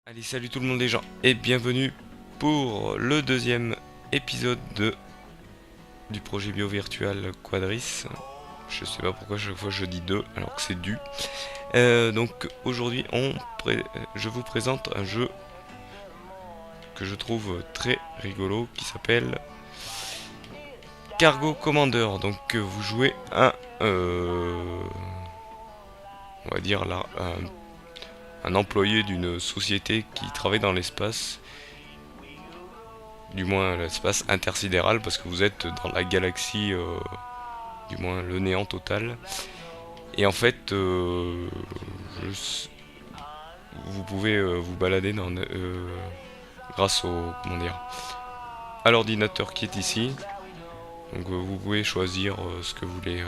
Allez, salut tout le monde les gens et bienvenue pour le deuxième épisode du projet bio-virtual Quadris. Je sais pas pourquoi chaque fois je dis deux alors que c'est du. Donc aujourd'hui je vous présente un jeu que je trouve très rigolo qui s'appelle Cargo Commander. Donc vous jouez on va dire là, un employé d'une société qui travaille dans l'espace, du moins l'espace intersidéral, parce que vous êtes dans la galaxie, du moins le néant total. Et en fait, vous pouvez vous balader grâce comment dire, à l'ordinateur qui est ici. Donc vous pouvez choisir ce que vous voulez,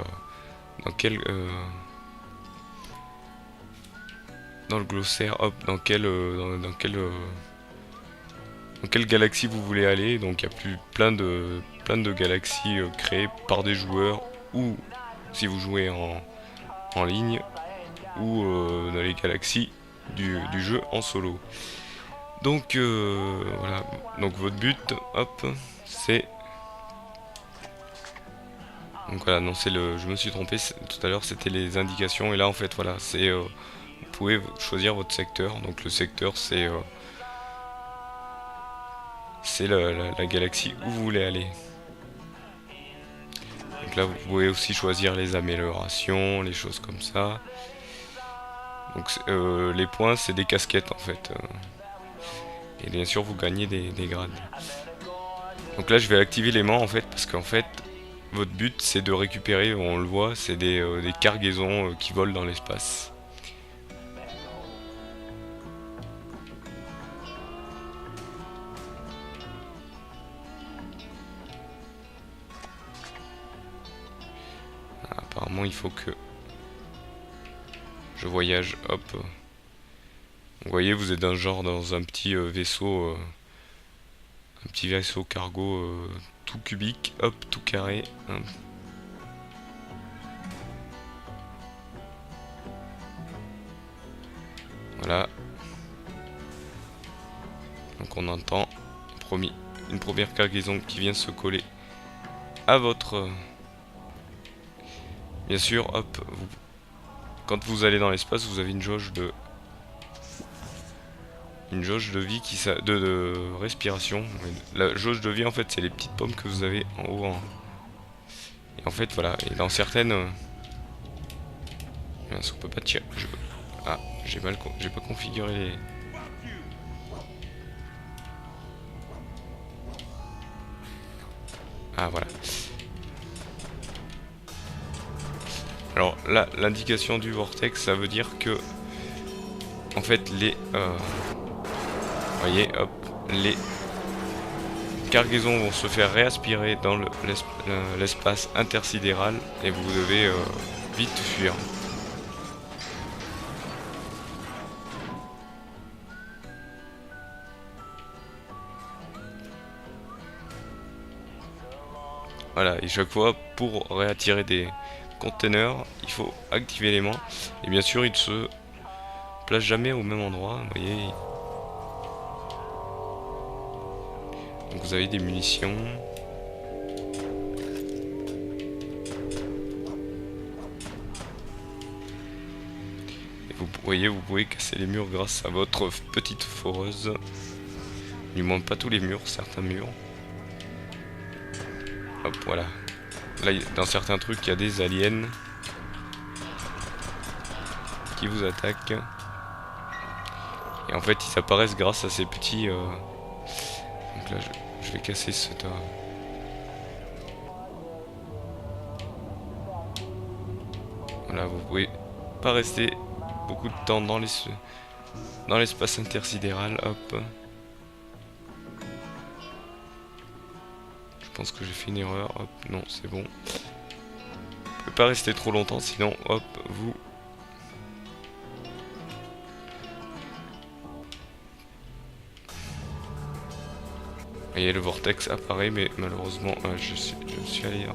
dans quel dans le glossaire, hop, dans quelle galaxie vous voulez aller. Donc il y a plein de galaxies créées par des joueurs, ou si vous jouez en ligne, ou dans les galaxies du jeu en solo. Donc voilà, donc votre but, hop, c'est... Donc voilà, non, je me suis trompé, tout à l'heure c'était les indications, et là en fait voilà, vous pouvez choisir votre secteur. Donc le secteur c'est la galaxie où vous voulez aller. Donc là vous pouvez aussi choisir les améliorations, les choses comme ça. Donc les points c'est des casquettes en fait. Et bien sûr vous gagnez des grades. Donc là je vais activer l'aimant en fait, parce qu'en fait votre but c'est de récupérer, on le voit, c'est des cargaisons qui volent dans l'espace. Apparemment il faut que je voyage, hop. Vous voyez, vous êtes dans un petit vaisseau, un petit vaisseau cargo tout cubique, hop, tout carré. Hop. Voilà. Donc on entend une première cargaison qui vient se coller à votre... Bien sûr, hop, quand vous allez dans l'espace, vous avez une jauge de vie de respiration. La jauge de vie en fait c'est les petites pommes que vous avez en haut et en fait voilà, et dans certaines on peut pas tirer. Ah, j'ai pas configuré les... Ah voilà. Alors là, l'indication du vortex, ça veut dire que en fait voyez, hop, les cargaisons vont se faire réaspirer dans l'espace intersidéral et vous devez vite fuir. Voilà, et chaque fois pour réattirer des containers, il faut activer l'aimant. Et bien sûr, il ne se place jamais au même endroit, vous voyez. Donc vous avez des munitions. Et vous voyez, vous pouvez casser les murs grâce à votre petite foreuse. Du moins pas tous les murs, certains murs. Hop, voilà. Là, dans certains trucs, il y a des aliens qui vous attaquent. Et en fait, ils apparaissent grâce à ces petits... Donc là, je vais casser cette... Voilà, vous pouvez pas rester beaucoup de temps dans l'espace intersidéral. Hop. Je pense que j'ai fait une erreur. Hop, non, c'est bon. Vous pouvez pas rester trop longtemps, sinon, hop, vous... Vous voyez, le vortex apparaît, mais malheureusement, je suis allé...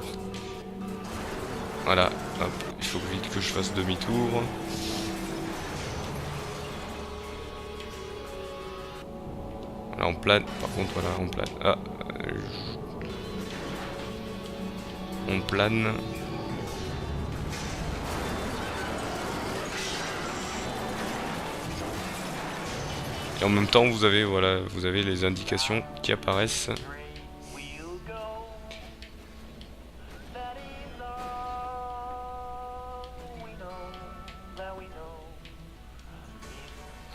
Voilà, hop, il faut vite que je fasse demi-tour. Voilà, en plane, par contre, voilà, en plane. Ah, on plane. Et en même temps, vous avez, voilà, vous avez les indications qui apparaissent.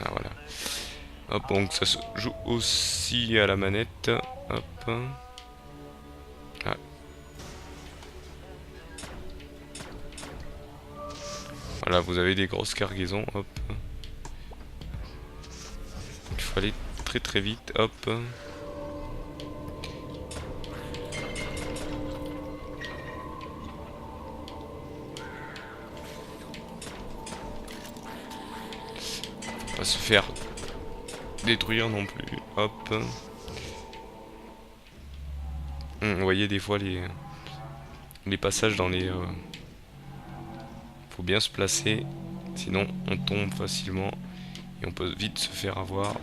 Ah, voilà. Hop, donc ça se joue aussi à la manette. Hop. Ah. Voilà, vous avez des grosses cargaisons. Hop. Il faut aller très très vite. Hop. Faut pas se faire détruire non plus. Hop. Vous voyez des fois les passages dans les... faut bien se placer, sinon on tombe facilement et on peut vite se faire avoir.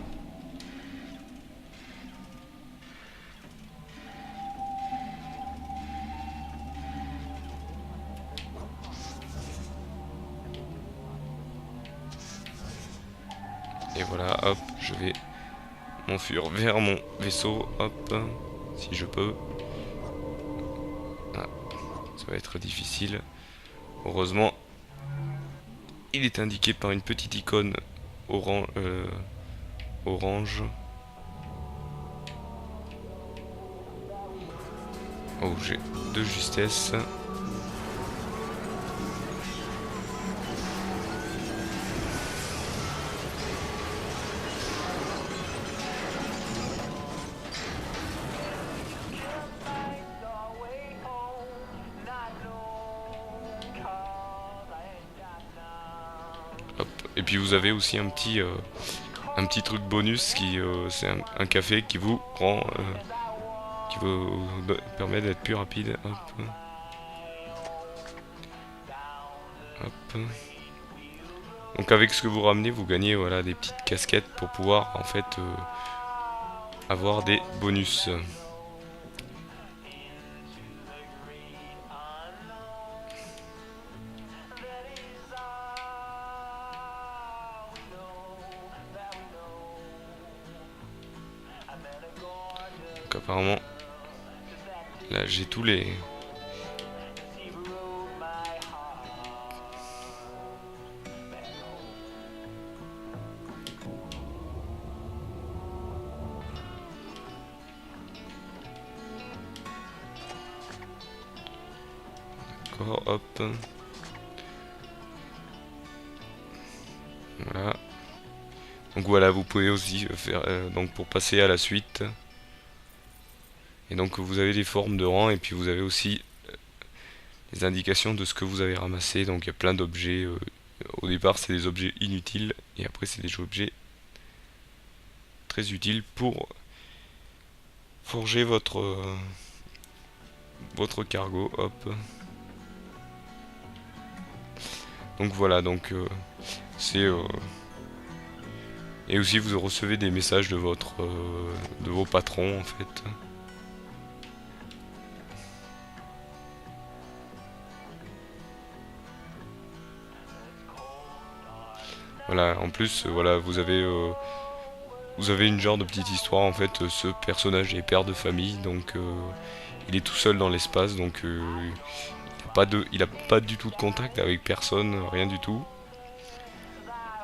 Et voilà, hop, je vais m'enfuir vers mon vaisseau, hop, si je peux. Ah, ça va être difficile. Heureusement, il est indiqué par une petite icône orange. Oh, j'ai de justesse. Hop. Et puis vous avez aussi un petit truc bonus qui c'est un café qui vous rend qui vous permet d'être plus rapide. Hop. Hop. Donc avec ce que vous ramenez, vous gagnez voilà des petites casquettes pour pouvoir en fait avoir des bonus. Donc apparemment là j'ai tous les... D'accord, hop. Voilà. Donc voilà, vous pouvez aussi faire donc pour passer à la suite. Et donc vous avez les formes de rang et puis vous avez aussi les indications de ce que vous avez ramassé. Donc il y a plein d'objets. Au départ c'est des objets inutiles et après c'est des objets très utiles pour forger votre cargo. Hop. Donc voilà, donc c'est et aussi vous recevez des messages de de vos patrons en fait. Voilà, en plus voilà, vous avez une genre de petite histoire en fait. Ce personnage est père de famille, donc il est tout seul dans l'espace, donc il a pas du tout de contact avec personne, rien du tout.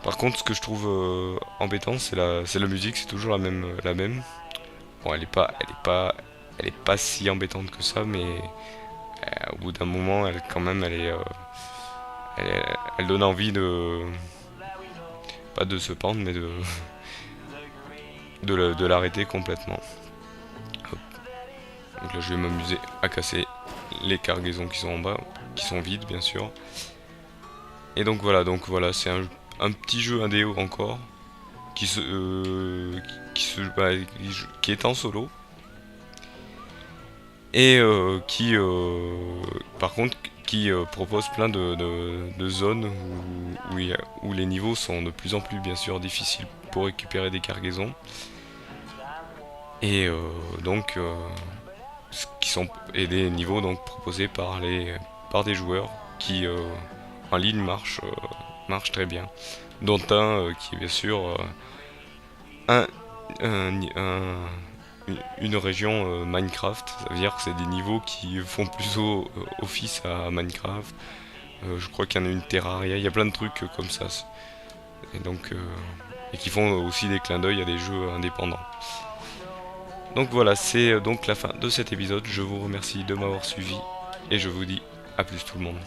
Par contre, ce que je trouve embêtant, c'est la musique, c'est toujours la même. Bon, elle est pas si embêtante que ça, mais au bout d'un moment, elle quand même, elle donne envie de, pas de se pendre, mais de l'arrêter complètement. Hop. Donc là, je vais m'amuser à casser les cargaisons qui sont en bas, qui sont vides, bien sûr. Et donc voilà, c'est un petit jeu indéo encore qui qui est en solo et qui par contre qui propose plein de zones où les niveaux sont de plus en plus bien sûr difficiles pour récupérer des cargaisons. Et donc qui sont et des niveaux donc proposés par des joueurs qui en ligne marchent très bien, dont un qui est bien sûr un, une région Minecraft. Ça veut dire que c'est des niveaux qui font plutôt office à Minecraft. Je crois qu'il y en a une Terraria, il y a plein de trucs comme ça. Et donc et qui font aussi des clins d'œil à des jeux indépendants. Donc voilà, c'est donc la fin de cet épisode. Je vous remercie de m'avoir suivi et je vous dis à plus tout le monde.